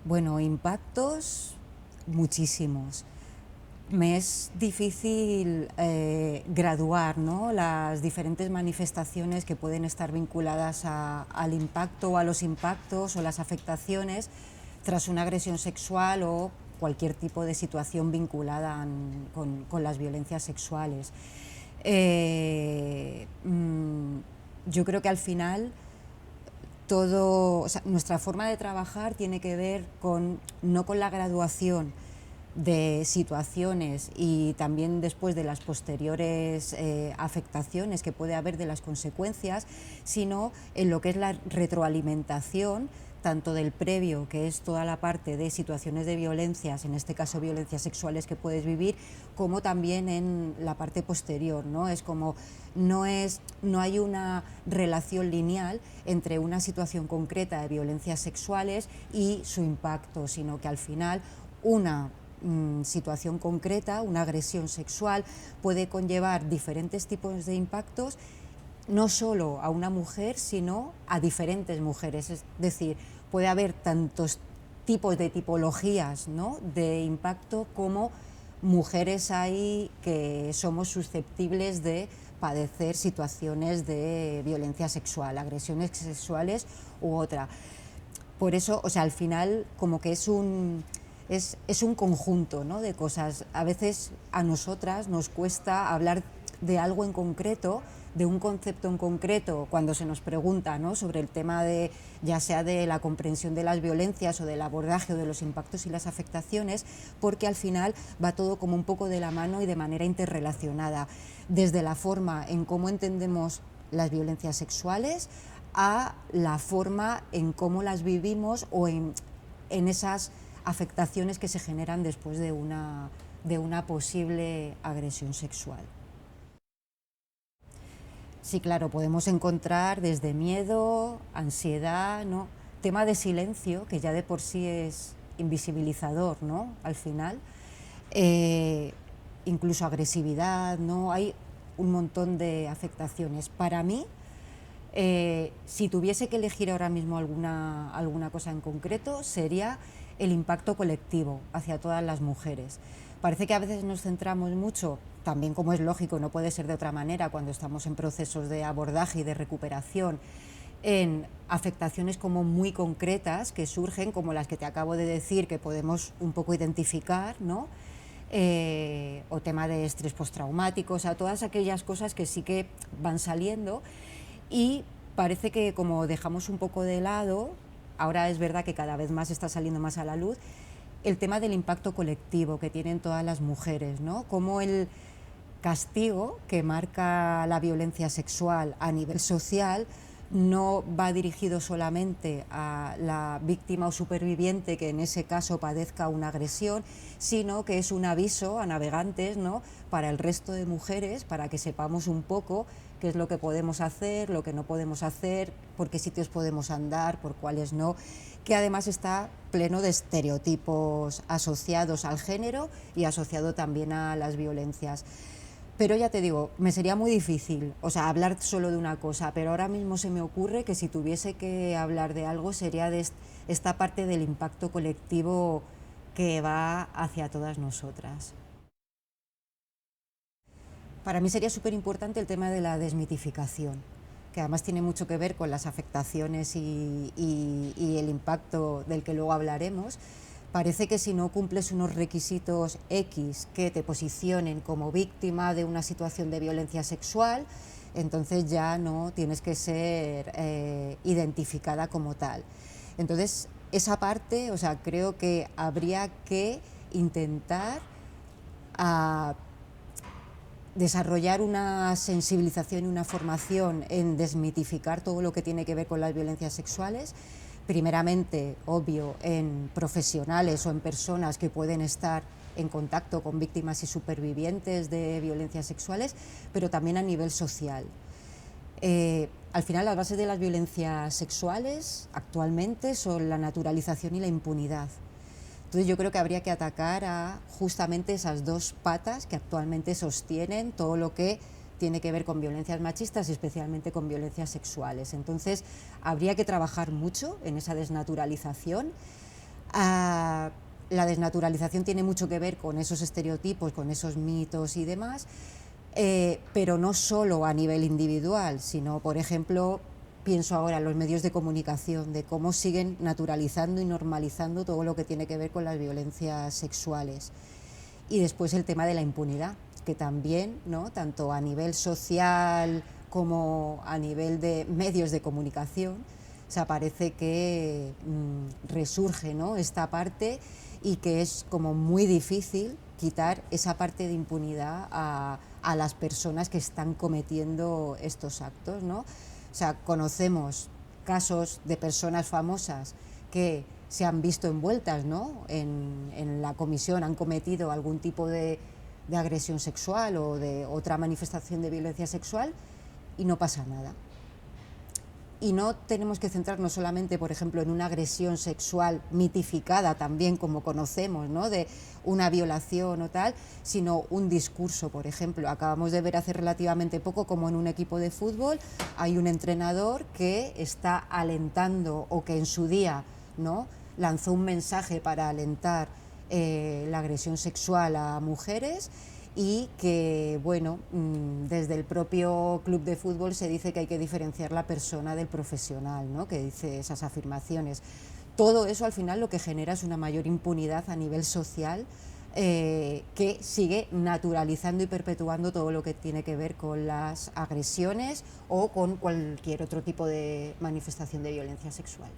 Bueno, impactos muchísimos. Me es difícil graduar, ¿no?, las diferentes manifestaciones que pueden estar vinculadas al impacto o a los impactos o las afectaciones tras una agresión sexual o cualquier tipo de situación vinculada con las violencias sexuales. Eh, mm, yo creo que al final todo, o sea, nuestra forma de trabajar tiene que ver no con la graduación de situaciones y también después de las posteriores afectaciones que puede haber de las consecuencias, sino en lo que es la retroalimentación tanto del previo, que es toda la parte de situaciones de violencias, en este caso violencias sexuales que puedes vivir, como también en la parte posterior, ¿no? Es como no hay una relación lineal entre una situación concreta de violencias sexuales y su impacto, sino que al final una situación concreta, una agresión sexual, puede conllevar diferentes tipos de impactos, no solo a una mujer, sino a diferentes mujeres. Es decir, puede haber tantos tipos de tipologías, ¿no?, de impacto como mujeres hay que somos susceptibles de padecer situaciones de violencia sexual, agresiones sexuales u otra. Por eso, o sea, al final como que es un conjunto, ¿no?, de cosas. A veces a nosotras nos cuesta hablar de algo en concreto, de un concepto en concreto, cuando se nos pregunta, ¿no?, sobre el tema de, ya sea de la comprensión de las violencias o del abordaje o de los impactos y las afectaciones, porque al final va todo como un poco de la mano y de manera interrelacionada, desde la forma en cómo entendemos las violencias sexuales a la forma en cómo las vivimos o en esas afectaciones que se generan después de una posible agresión sexual. Sí, claro, podemos encontrar desde miedo, ansiedad, ¿no?, tema de silencio, que ya de por sí es invisibilizador, ¿no?, al final, eh, incluso agresividad, ¿no? Hay un montón de afectaciones. Para mí, si tuviese que elegir ahora mismo alguna cosa en concreto, sería el impacto colectivo hacia todas las mujeres. Parece que a veces nos centramos mucho, también como es lógico, no puede ser de otra manera cuando estamos en procesos de abordaje y de recuperación, en afectaciones como muy concretas que surgen, como las que te acabo de decir, que podemos un poco identificar, ¿no? O tema de estrés postraumático, o sea, todas aquellas cosas que sí que van saliendo y parece que como dejamos un poco de lado, ahora es verdad que cada vez más está saliendo más a la luz, el tema del impacto colectivo que tienen todas las mujeres, ¿no? Como el castigo que marca la violencia sexual a nivel social no va dirigido solamente a la víctima o superviviente que en ese caso padezca una agresión, sino que es un aviso a navegantes, ¿no?, para el resto de mujeres, para que sepamos un poco qué es lo que podemos hacer, lo que no podemos hacer, por qué sitios podemos andar, por cuáles no, que además está pleno de estereotipos asociados al género y asociado también a las violencias. Pero ya te digo, me sería muy difícil, o sea, hablar solo de una cosa, pero ahora mismo se me ocurre que si tuviese que hablar de algo sería de esta parte del impacto colectivo que va hacia todas nosotras. Para mí sería súper importante el tema de la desmitificación, que además tiene mucho que ver con las afectaciones y el impacto del que luego hablaremos. Parece que si no cumples unos requisitos X que te posicionen como víctima de una situación de violencia sexual, entonces ya no tienes que ser identificada como tal. Entonces, esa parte, o sea, creo que habría que intentar desarrollar una sensibilización y una formación en desmitificar todo lo que tiene que ver con las violencias sexuales, primeramente, obvio, en profesionales o en personas que pueden estar en contacto con víctimas y supervivientes de violencias sexuales, pero también a nivel social. Al final, las bases de las violencias sexuales actualmente son la naturalización y la impunidad. Entonces yo creo que habría que atacar a justamente esas dos patas que actualmente sostienen todo lo que tiene que ver con violencias machistas y especialmente con violencias sexuales. Entonces habría que trabajar mucho en esa desnaturalización, Ah, la desnaturalización tiene mucho que ver con esos estereotipos, con esos mitos y demás, pero no solo a nivel individual, sino, por ejemplo, pienso ahora en los medios de comunicación, de cómo siguen naturalizando y normalizando todo lo que tiene que ver con las violencias sexuales. Y después el tema de la impunidad, que también, ¿no?, tanto a nivel social como a nivel de medios de comunicación, o sea, parece que resurge, ¿no?, esta parte, y que es como muy difícil quitar esa parte de impunidad a las personas que están cometiendo estos actos, ¿no? O sea, conocemos casos de personas famosas que se han visto envueltas, ¿no?, en la comisión, han cometido algún tipo de agresión sexual o de otra manifestación de violencia sexual y no pasa nada. Y no tenemos que centrarnos solamente, por ejemplo, en una agresión sexual mitificada también, como conocemos, ¿no?, de una violación o tal, sino un discurso, por ejemplo. Acabamos de ver hace relativamente poco como en un equipo de fútbol hay un entrenador que está alentando, o que en su día, ¿no?, lanzó un mensaje para alentar la agresión sexual a mujeres, y que, bueno, desde el propio club de fútbol se dice que hay que diferenciar la persona del profesional, ¿no?, que dice esas afirmaciones. Todo eso al final lo que genera es una mayor impunidad a nivel social, que sigue naturalizando y perpetuando todo lo que tiene que ver con las agresiones o con cualquier otro tipo de manifestación de violencia sexual.